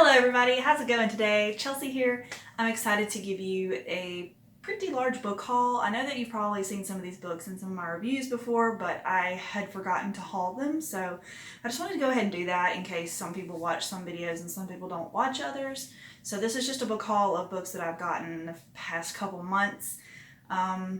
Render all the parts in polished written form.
Hello everybody, how's it going today? Chelsea here. I'm excited to give you a pretty large book haul. I know that you've probably seen some of these books in some of my reviews before, but I had forgotten to haul them, so I just wanted to go ahead and do that in case some people watch some videos and some people don't watch others. So this is just a book haul of books that I've gotten in the past couple months.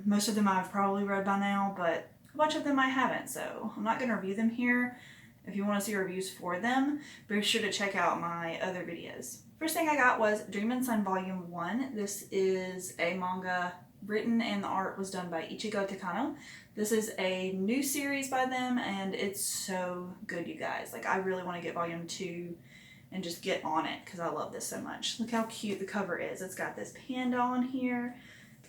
Most of them I've probably read by now, but a bunch of them I haven't, so I'm not going to review them here. If you want to see reviews for them, be sure to check out my other videos. First thing I got was Dream and Sun Volume 1. This is a manga written and the art was done by Ichigo Takano. This is a new series by them and it's so good, you guys. Like, I really want to get Volume 2 and just get on it because I love this so much. Look how cute the cover is. It's got this panda on here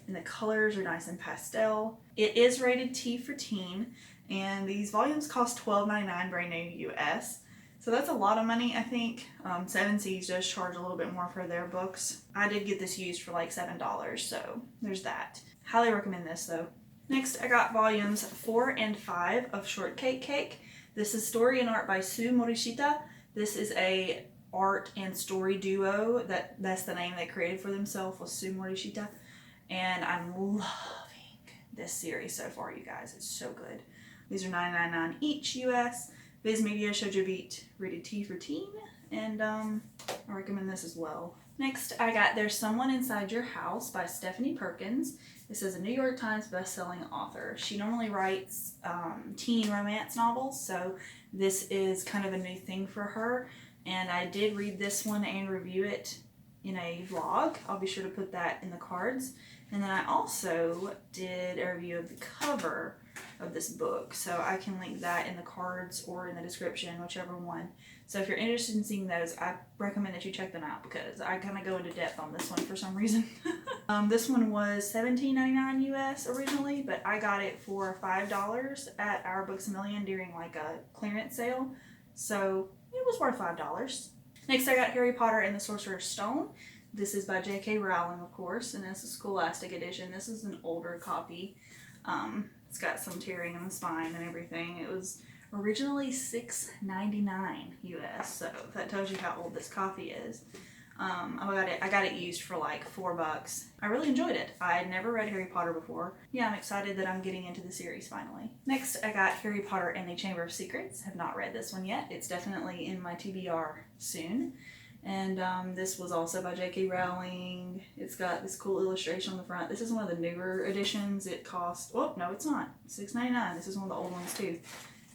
and the colors are nice and pastel. It is rated T for teen. And these volumes cost $12.99 brand new US. So that's a lot of money, I think. Seven Seas does charge a little bit more for their books. I did get this used for like $7, so there's that. Highly recommend this though. Next, I got volumes 4 and 5 of Shortcake Cake. This is story and art by Sue Morishita. This is a art and story duo. That's the name they created for themselves, was Sue Morishita. And I'm loving this series so far, you guys. It's so good. These are $9.99 each US. Viz Media Shoujo Beat, rated T for teen, and I recommend this as well. Next, I got There's Someone Inside Your House by Stephanie Perkins. This is a New York Times best-selling author. She normally writes teen romance novels, so this is kind of a new thing for her. And I did read this one and review it in a vlog. I'll be sure to put that in the cards. And then I also did a review of the cover of this book, so I can link that in the cards or in the description, whichever one. So if you're interested in seeing those, I recommend that you check them out because I kind of go into depth on this one for some reason. This one was $17.99 US originally, but I got it for $5 at Our Books A Million during like a clearance sale, so it was worth $5. Next, I got Harry Potter and the Sorcerer's Stone. This is by J.K. Rowling, of course, and it's a Scholastic edition. This is an older copy. It's got some tearing in the spine and everything. It was originally $6.99 US, so that tells you how old this copy is. I got it used for like $4. I really enjoyed it. I had never read Harry Potter before. Yeah, I'm excited that I'm getting into the series finally. Next, I got Harry Potter and the Chamber of Secrets. Have not read this one yet. It's definitely in my TBR soon. And this was also by J.K. Rowling. It's got this cool illustration on the front. This is one of the newer editions. It cost, oh, no, it's not. $6.99. This is one of the old ones too.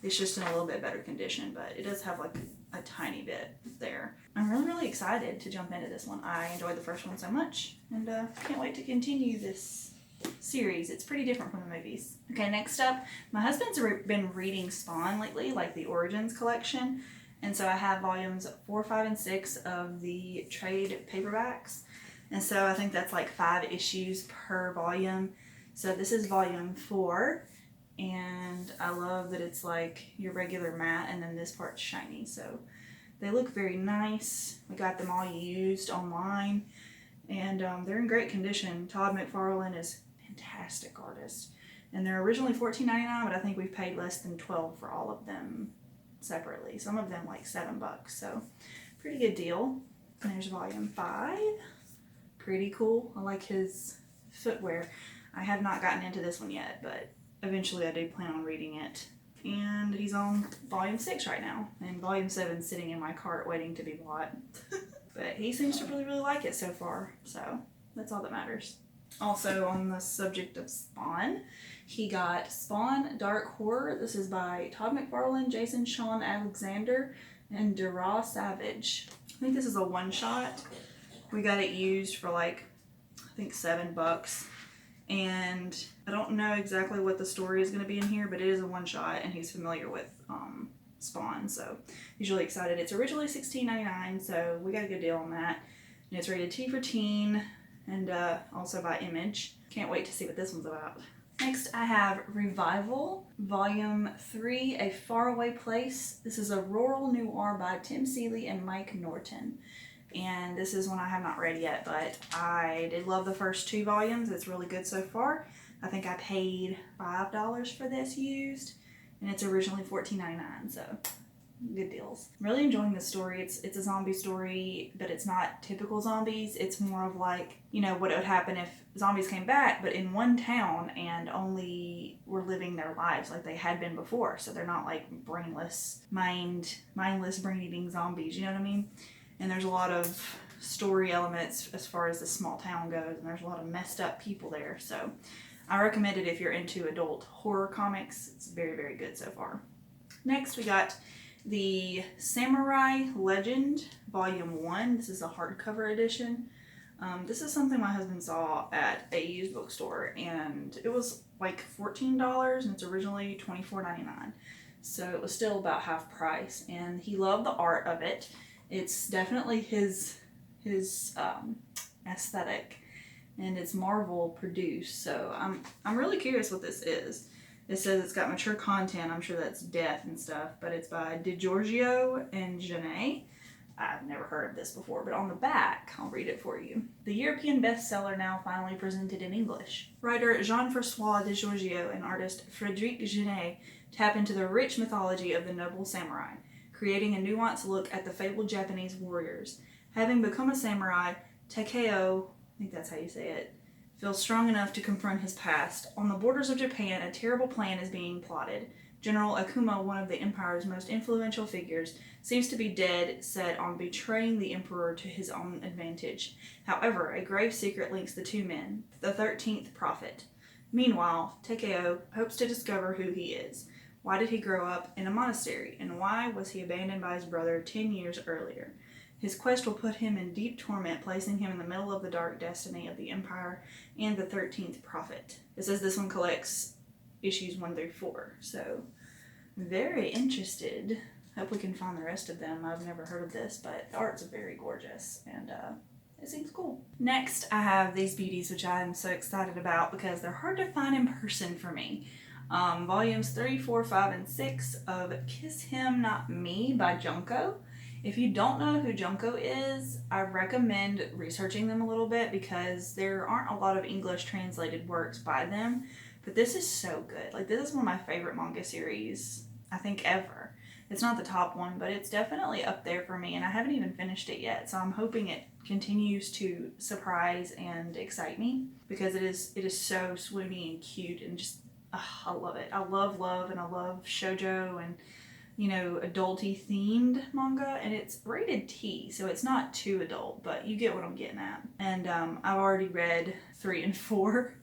It's just in a little bit better condition, but it does have like a tiny bit there. I'm really excited to jump into this one. I enjoyed the first one so much, and can't wait to continue this series. It's pretty different from the movies. Okay, next up, my husband's been reading Spawn lately, like the Origins collection. And so I have volumes 4, 5, and 6 of the trade paperbacks. And so I think that's like 5 issues per volume. So this is volume 4. And I love that it's like your regular matte and then this part's shiny. So they look very nice. We got them all used online. And they're in great condition. Todd McFarlane is a fantastic artist. And they're originally $14.99, but I think we've paid less than $12 for all of them separately. Some of them like $7, so pretty good deal. And there's volume 5. Pretty cool. I like his footwear. I have not gotten into this one yet, but eventually I do plan on reading it. And he's on volume 6 right now, and volume 7 is sitting in my cart waiting to be bought. But he seems to really like it so far, so that's all that matters. Also, on the subject of Spawn, he got Spawn Dark Horror. This is by Todd McFarlane, Jason Sean Alexander, and Dara Savage. I think this is a one-shot. We got it used for like, I think $7. And I don't know exactly what the story is going to be in here, but it is a one-shot, and he's familiar with Spawn, so he's really excited. It's originally $16.99, so we got a good deal on that. And it's rated T for teen, and also by Image. Can't wait to see what this one's about. Next, I have Revival, Volume 3, A Faraway Place. This is a rural noir by Tim Seeley and Mike Norton. And this is one I have not read yet, but I did love the first 2 volumes. It's really good so far. I think I paid $5 for this used, and it's originally $14.99, so good deals. I'm really enjoying this story. It's a zombie story, but it's not typical zombies. It's more of like, you know, what would happen if zombies came back, but in one town and only were living their lives like they had been before. So they're not like brainless, mindless, brain-eating zombies, you know what I mean? And there's a lot of story elements as far as the small town goes, and there's a lot of messed up people there. So I recommend it if you're into adult horror comics. It's very, very good so far. Next, we got the Samurai Legend Volume 1. This is a hardcover edition. This is something my husband saw at a used bookstore, and it was like $14, and it's originally $24.99. So it was still about half price, and he loved the art of it. It's definitely his aesthetic, and it's Marvel produced. So I'm really curious what this is. It says it's got mature content. I'm sure that's death and stuff, but it's by DiGiorgio and Janae. I've never heard of this before, but on the back, I'll read it for you. The European bestseller now finally presented in English. Writer Jean-François DiGiorgio and artist Frédéric Genet tap into the rich mythology of the noble samurai, creating a nuanced look at the fabled Japanese warriors. Having become a samurai, Takeo, I think that's how you say it, feels strong enough to confront his past. On the borders of Japan, a terrible plan is being plotted. General Akuma, one of the empire's most influential figures, seems to be dead set on betraying the emperor to his own advantage. However, a grave secret links the two men, the 13th prophet. Meanwhile, Takeo hopes to discover who he is. Why did he grow up in a monastery, and why was he abandoned by his brother 10 years earlier? His quest will put him in deep torment, placing him in the middle of the dark destiny of the Empire and the 13th Prophet. It says this one collects issues 1 through 4, so very interested. Hope we can find the rest of them. I've never heard of this, but the art's very gorgeous, and it seems cool. Next, I have these beauties, which I'm so excited about because they're hard to find in person for me. Volumes 3, 4, 5, and 6 of Kiss Him Not Me by Junko. If you don't know who Junko is, I recommend researching them a little bit because there aren't a lot of English translated works by them, but this is so good. Like, this is one of my favorite manga series, I think, ever. It's not the top one, but it's definitely up there for me, and I haven't even finished it yet, so I'm hoping it continues to surprise and excite me because it is so swoony and cute, and just, I love it. I love, and I love shoujo and, you know, adulty themed manga, and it's rated T, so it's not too adult, but you get what I'm getting at. And I've already read 3 and 4,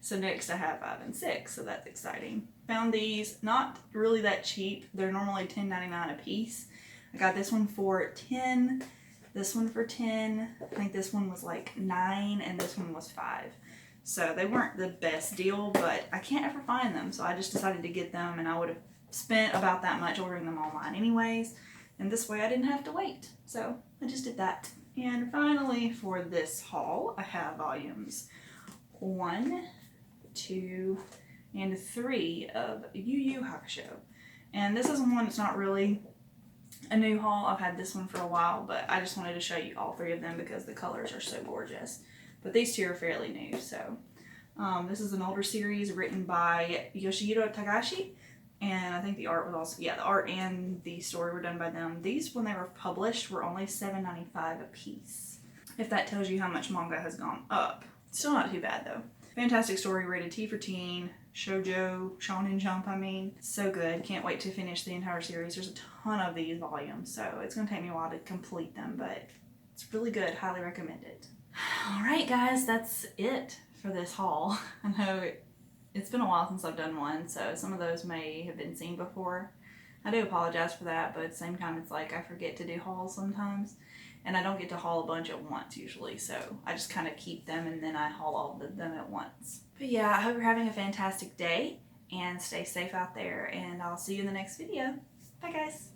so next I have 5 and 6, so that's exciting. Found these not really that cheap. They're normally $10.99 a piece. I got this one for $10, this one for $10, I think this one was like $9, and this one was $5. So they weren't the best deal, but I can't ever find them, so I just decided to get them, and I would have spent about that much ordering them online anyways, and this way I didn't have to wait, so I just did that. And finally, for this haul, I have volumes 1, 2, and 3 of Yu Yu Hakusho, and this is one that's not really a new haul. I've had this one for a while, but I just wanted to show you all 3 of them because the colors are so gorgeous. But these 2 are fairly new, so this is an older series written by Yoshihiro Tagashi. And I think the art was also, the art and the story were done by them. These, when they were published, were only $7.95 a piece. If that tells you how much manga has gone up. Still not too bad, though. Fantastic story, rated T for teen. Shoujo, Shonen Jump, I mean. So good. Can't wait to finish the entire series. There's a ton of these volumes, so it's going to take me a while to complete them, but it's really good. Highly recommend it. Alright, guys, that's it for this haul. I know it's been a while since I've done one, so some of those may have been seen before. I do apologize for that, but at the same time, it's like I forget to do hauls sometimes, and I don't get to haul a bunch at once usually, so I just kind of keep them and then I haul all of them at once. But yeah, I hope you're having a fantastic day, and stay safe out there, and I'll see you in the next video. Bye, guys.